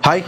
Hi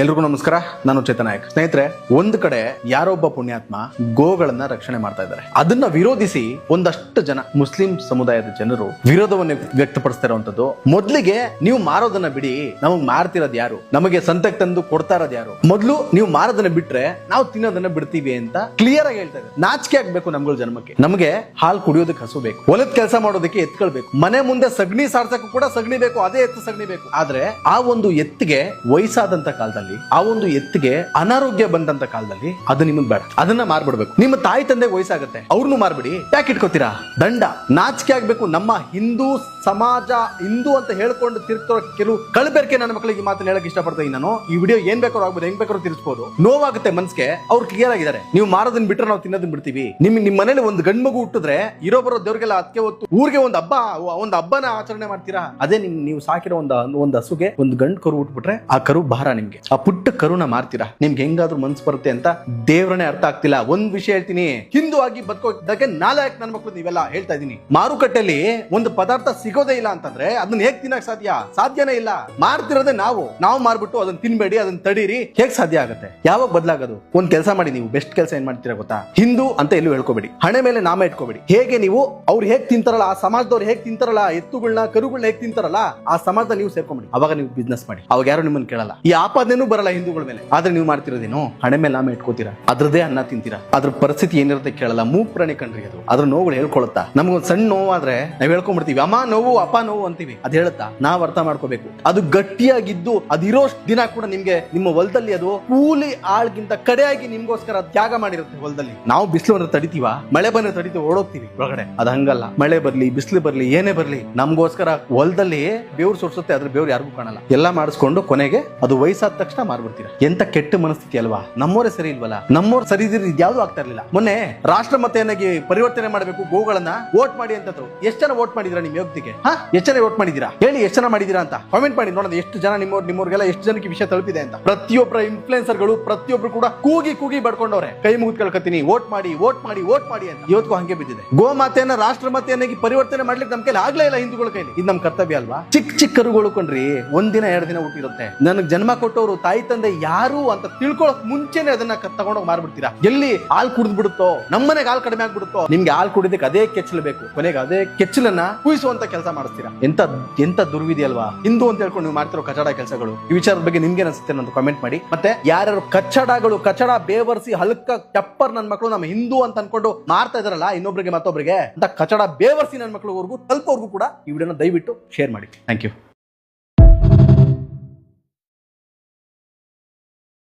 ಎಲ್ರಿಗೂ ನಮಸ್ಕಾರ. ನಾನು ಚೇತನ್ ನಾಯಕ್. ಸ್ನೇಹಿತರೆ, ಒಂದು ಕಡೆ ಯಾರೊಬ್ಬ ಪುಣ್ಯಾತ್ಮ ಗೋಗಳನ್ನ ರಕ್ಷಣೆ ಮಾಡ್ತಾ ಇದ್ದಾರೆ. ಅದನ್ನ ವಿರೋಧಿಸಿ ಒಂದಷ್ಟು ಜನ ಮುಸ್ಲಿಂ ಸಮುದಾಯದ ಜನರು ವಿರೋಧವನ್ನು ವ್ಯಕ್ತಪಡಿಸ್ತಾ ಇರುವಂತದ್ದು. ಮೊದಲಿಗೆ ನೀವು ಮಾರೋದನ್ನ ಬಿಡಿ, ನಮಗ್ ಮಾರ್ತಿರೋದು ಯಾರು, ನಮಗೆ ಸಂತೆಗೆ ತಂದು ಕೊಡ್ತಾ ಇರೋದು ಯಾರು, ಮೊದಲು ನೀವು ಮಾರೋದನ್ನ ಬಿಟ್ರೆ ನಾವು ತಿನ್ನೋದನ್ನ ಬಿಡ್ತೀವಿ ಅಂತ ಕ್ಲಿಯರ್ ಆಗಿ ಹೇಳ್ತಾ ಇದ್ದಾರೆ. ನಾಚಿಕೆ ಆಗ್ಬೇಕು ನಮ್ಗಳ ಜನ್ಮಕ್ಕೆ. ನಮಗೆ ಹಾಲು ಕುಡಿಯೋದಕ್ಕೆ ಹಸು ಬೇಕು, ಹೊಲದ ಕೆಲಸ ಮಾಡೋದಕ್ಕೆ ಎತ್ಕೊಳ್ಬೇಕು, ಮನೆ ಮುಂದೆ ಸಗಣಿ ಸಾರ್ಸಕ್ಕೂ ಕೂಡ ಸಗಣಿ ಬೇಕು, ಅದೇ ಎತ್ತು ಸಗಣಿ ಬೇಕು. ಆದ್ರೆ ಆ ಒಂದು ಎತ್ತಿಗೆ ವಯಸ್ಸಾದಂತ ಕಾಲದಲ್ಲಿ, ಆ ಒಂದು ಎತ್ತಿಗೆ ಅನಾರೋಗ್ಯ ಬಂದಂತ ಕಾಲದಲ್ಲಿ ಅದು ನಿಮಗ್ ಬೇಡ, ಅದನ್ನ ಮಾರ್ಬಿಡ್ಬೇಕು. ನಿಮ್ಮ ತಾಯಿ ತಂದೆ ವಯಸ್ಸಾಗುತ್ತೆ, ಅವ್ರನ್ನು ಮಾರ್ಬಿಡಿ. ಯಾಕೆ ಇಟ್ಕೋತೀರಾ? ದಂಡ. ನಾಚಿಕೆ ಆಗ್ಬೇಕು. ನಮ್ಮ ಹಿಂದೂ ಸಮಾಜ, ಹಿಂದೂ ಅಂತ ಹೇಳ್ಕೊಂಡು ತಿರ್ತಿರೋ ಕೆಲವು ಕಳಬೇರ್ಕೆ ನನ್ನ ಮಕ್ಕಳಿಗೆ ಈ ಮಾತನ್ನ ಹೇಳಕ್ ಇಷ್ಟಪಡ್ತೀನಿ ನಾನು. ಈ ವಿಡಿಯೋ ಏನ್ ಬೇಕಾದ್ರೂ ಆಗ್ಬೋದು, ಹೆಂಗ್ ಬೇಕಾದ್ರೂ ತಿರ್ಸ್ಬೋದು. ನೋವಾಗುತ್ತೆ ಮನ್ಸ್ಗೆ. ಅವ್ರು ಕ್ಲಿಯರ್ ಆಗಿದ್ದಾರೆ. ನೀವು ಮಾರೋದನ್ನ ಬಿಟ್ರೆ ನಾವು ತಿನ್ನೋದನ್ನ ಬಿಡ್ತೀವಿ. ನಿಮ್ ಮನೇಲಿ ಒಂದು ಗಂಡು ಮಗು ಹುಟ್ಟಿದ್ರೆ ಇರೋ ಬರೋ ದೇವ್ರಿಗೆಲ್ಲ ಅದಕ್ಕೆ ಹೊತ್ತು ಊರಿಗೆ ಒಂದು ಹಬ್ಬನ ಆಚರಣೆ ಮಾಡ್ತೀರಾ. ಅದೇ ನೀವು ಸಾಕಿರೋ ಒಂದು ಹಸುಗೆ ಒಂದು ಗಂಡು ಕರು ಹುಟ್ಬಿಟ್ರೆ ಆ ಕರು ಭಾರ ನಿಮ್ಗೆ. ಆ ಪುಟ್ಟ ಕರುನ ಮಾರ್ತೀರಾ. ನಿಮ್ಗೆ ಹೆಂಗಾದ್ರೂ ಮನ್ಸು ಬರುತ್ತೆ ಅಂತ ದೇವ್ರನೇ ಅರ್ಥ ಆಗ್ತಿಲ್ಲ. ಒಂದ್ ವಿಷಯ ಹೇಳ್ತೀನಿ, ಹಿಂದೂ ಆಗಿ ಬದುಕೋದಕ್ಕೆ ನಾಲ್ಕು ನನ್ನ ಮಕ್ಕಳು ನೀವೆಲ್ಲ ಹೇಳ್ತಾ ಇದೀನಿ. ಮಾರುಕಟ್ಟೆಯಲ್ಲಿ ಒಂದು ಪದಾರ್ಥ ಸಿಗೋದೇ ಇಲ್ಲ ಅಂತಂದ್ರೆ ಅದನ್ನ ಹೇಗ್ ತಿನ್ನಕ್ ಸಾಧ್ಯನೇ ಇಲ್ಲ. ಮಾರ್ತಿರೋದೇ ನಾವು ಮಾರ್ಬಿಟ್ಟು ಅದನ್ನ ತಿನ್ಬೇಡಿ, ಅದನ್ನ ತಡೀರಿ, ಹೇಗ್ ಸಾಧ್ಯ ಆಗುತ್ತೆ? ಯಾವಾಗ ಬದಲಾಗೋದು? ಒಂದ್ ಕೆಲಸ ಮಾಡಿ, ನೀವು ಬೆಸ್ಟ್ ಕೆಲಸ ಏನ್ ಮಾಡ್ತೀರಾ ಗೊತ್ತಾ? ಹಿಂದೂ ಅಂತ ಎಲ್ಲೂ ಹೇಳ್ಕೋಬೇಡಿ, ಹಣೆ ಮೇಲೆ ನಾಮ ಇಟ್ಕೋಬೇಡಿ. ಹೇಗೆ ನೀವು ಅವ್ರು ಹೇಗ್ ತಿಂತಾರಲ್ಲ, ಆ ಸಮಾಜದವ್ರು ಹೇಗ್ ತಿಂತಾರಲ್ಲ, ಎತ್ತುಗಳನ್ನ ಕರುಗಳನ್ನ ಹೇಗ್ ತಿಂತಾರಲ್ಲ, ಆ ಸಮಾಜದಲ್ಲಿ ನೀವು ಸೇರ್ಕೊಂಬಿಡಿ. ಅವಾಗ ನೀವು ಬಿಸ್ನೆಸ್ ಮಾಡಿ, ಅವಾಗ ಯಾರು ನಿಮ್ಮನ್ನ ಕೇಳಲ್ಲ. ಈ ಆಪಾದನೆನೂ ಬರಲ್ಲ ಹಿಂದೂಗಳ ಮೇಲೆ. ಆದ್ರೆ ನೀವು ಮಾಡ್ತಿರೋದೇನು, ಹಣೆ ಮೇಲೆ ನಾಮ ಇಟ್ಕೋತೀರಾ, ಅದ್ರದೇ ಅನ್ನ ತಿಂತೀರಾ. ಅದ್ರ ಪರಿಸ್ಥಿತಿ ಏನಿರುತ್ತೆ ಕೇಳಲ್ಲ. ಮೂಗ್ ಪ್ರಾಣಿ ಕಣ್ರಿ ಅದು. ಅದ್ರ ನೋವುಗಳು ಹೇಳ್ಕೊಳುತ್ತಾ? ನಮ್ಗೊಂದ್ ಸಣ್ಣ ನೋವಾದ್ರೆ ನಾವ್ ಹೇಳ್ಕೊಂಡ್ಬಿಡ್ತೀವಿ, ಅಮ್ಮ ನೋವು ಅಪ್ಪ ನೋವು ಅಂತೀವಿ. ಅದ್ ಹೇಳುತ್ತಾ? ನಾವ್ ಅರ್ಥ ಮಾಡ್ಕೋಬೇಕು. ಅದು ಗಟ್ಟಿಯಾಗಿದ್ದು ಅದಿರೋಷ್ಟು ದಿನ ಕೂಡ ನಿಮ್ಗೆ ನಿಮ್ಮ ಹೊಲದಲ್ಲಿ ಅದು ಕೂಲಿ ಆಳ್ಗಿಂತ ಕಡೆಯಾಗಿ ನಿಮ್ಗೋಸ್ಕರ ತ್ಯಾಗ ಮಾಡಿರುತ್ತೆ ಹೊಲದಲ್ಲಿ. ನಾವು ಬಿಸಿಲು ಅಂದ್ರೆ ತಡಿತೀವ, ಮಳೆ ಬಂದ್ರೆ ತಡಿತೀವಿ, ಓಡೋಗ್ತೀವಿ ಒಳಗಡೆ. ಅದ್ ಹಂಗಲ್ಲ. ಮಳೆ ಬರ್ಲಿ ಬಿಸಿಲು ಬರ್ಲಿ ಏನೇ ಬರ್ಲಿ ನಮ್ಗೋಸ್ಕರ ಹೊಲದಲ್ಲಿ ಬೇವ್ರು ಸುರ್ಸುತ್ತೆ. ಅದ್ರ ಬೇವ್ರು ಯಾರಿಗೂ ಕಾಣಲ್ಲ. ಎಲ್ಲ ಮಾಡಿಸ್ಕೊಂಡು ಕೊನೆಗೆ ಅದು ವಯಸ್ಸಾದ ತಕ್ಷಣ ಮಾರ್ಬಿಡ್ತೀರಾ. ಎಂತ ಕೆಟ್ಟ ಮನಸ್ಥಿತಿ ಅಲ್ವಾ? ನಮ್ಮೋರೇ ಸರಿ ಇಲ್ವಲ್ಲ. ನಮ್ಮೋರ್ ಸರಿ ಇದ್ರೆ ಯಾವ್ದು ಆಗ್ತಾ ಇರ್ಲಿಲ್ಲ. ಮೊನ್ನೆ ರಾಷ್ಟ್ರಮತೆಯನ್ನಾಗಿ ಪರಿವರ್ತನೆ ಮಾಡಬೇಕು, ಗೋಗಳನ್ನ ವೋಟ್ ಮಾಡಿ ಅಂತಂದ್ರು. ಎಷ್ಟು ಜನ ವೋಟ್ ಮಾಡಿದಿರಾ ನಿಮ್ ಯೋಗ್ಯತೆಗೆ? ಎಷ್ಟು ಜನ ವೋಟ್ ಮಾಡಿದಿರಾ ಹೇಳಿ? ಎಷ್ಟು ಜನ ಮಾಡಿದಿರಾ ಅಂತ ಕಾಮೆಂಟ್ ಮಾಡಿ ನೋಡೋಣ. ಎಷ್ಟು ಜನ ನಿಮ್ಮವ್ರಿಗೆಲ್ಲ ಎಷ್ಟು ಜನಕ್ಕೆ ವಿಷಯ ತಲುಪಿದೆ ಅಂತ. ಪ್ರತಿಯೊಬ್ಬರ ಇನ್ಫ್ಲುಯೆನ್ಸರ್ಗಳು ಪ್ರತಿಯೊಬ್ರು ಕೂಡ ಕೂಗಿ ಬಡ್ಕೊಂಡವ್ರೆ, ಕೈ ಮುಗಿದ್ ಕೇಳ್ಕತ್ತೀನಿ, ವೋಟ್ ಮಾಡಿ ಅಂತ. ಇವತ್ತಿಗೂ ಹಂಗೆ ಬಿದ್ದಿದೆ. ಗೋಮಾತೆಯನ್ನ ರಾಷ್ಟ್ರಮತೆಯನ್ನಾಗಿ ಪರಿವರ್ತನೆ ಮಾಡ್ಲಿಕ್ಕೆ ನಮ್ ಕೈಲಿ ಆಗ್ಲೇ ಇಲ್ಲ, ಹಿಂದೂಗಳ ಕೈಲಿ. ಇದು ನಮ್ ಕರ್ತವ್ಯ ಅಲ್ವಾ? ಚಿಕ್ಕ ಕರುಗಳು ಕಣ್ರಿ, ಒಂದಿನ 2 ದಿನ ಹುಟ್ಟಿರುತ್ತೆ. ನನಗ್ ಜನ್ಮ ಕೊಟ್ಟವರು ತಾಯಿ ತಂದೆ ಯಾರು ಅಂತ ತಿಳ್ಕೊಳಕ್ ಮುಂಚೆನೆ ಅದನ್ನ ತಗೊಂಡೋಗಿ ಮಾರ್ಬಿಡ್ತೀರಾ. ಎಲ್ಲಿ ಹಾಲು ಕುಡಿದ್ ಬಿಡುತ್ತೋ, ನಮ್ಮನೆಗೆ ಹಾಲು ಕಡಿಮೆ ಆಗ್ಬಿಡುತ್ತೋ, ನಿಮ್ಗೆ ಹಾಲು ಕುಡಿದಕ್ಕೆ ಅದೇ ಕೆಚ್ಚಲು ಬೇಕು. ಕೊನೆಗೆ ಅದೇ ಕೆಚ್ಚಲನ್ನ ಕುಯಿಸುವಂತ ಕೆಲಸ ಮಾಡಿಸ್ತೀರಾ. ಎಂತ ದುರ್ವಿಧಿ ಅಲ್ವಾ? ಹಿಂದೂ ಅಂತ ಹೇಳ್ಕೊಂಡು ನೀವು ಮಾಡ್ತಿರೋ ಕಚಡ ಕೆಲಸಗಳು. ಈ ವಿಚಾರದ ಬಗ್ಗೆ ನಿಮ್ಗೆ ಅನ್ಸುತ್ತೆ ಅಂತ ಕಾಮೆಂಟ್ ಮಾಡಿ. ಮತ್ತೆ ಯಾರ್ಯಾರು ಕಚ್ಚಡ ಬೇವರ್ಸಿ ಹಲ್ಕ ಟಪ್ಪರ್ ನನ್ನ ಮಕ್ಕಳು ನಮ್ಮ ಹಿಂದೂ ಅಂತ ಅನ್ಕೊಂಡು ಮಾರ್ತಾ ಇದಾರಲ್ಲ ಇನ್ನೊಬ್ರಿಗೆ ಮತ್ತೊಬ್ರಿಗೆ, ಅಂತ ಕಚಡ ಬೇವರ್ಸಿ ನನ್ನ ಮಕ್ಕಳಿಗೂ ತಲುಪೋರ್ಗೂ ಕೂಡ ಈ ವಿಡಿಯೋನ ದಯವಿಟ್ಟು ಶೇರ್ ಮಾಡಿ. Thank you.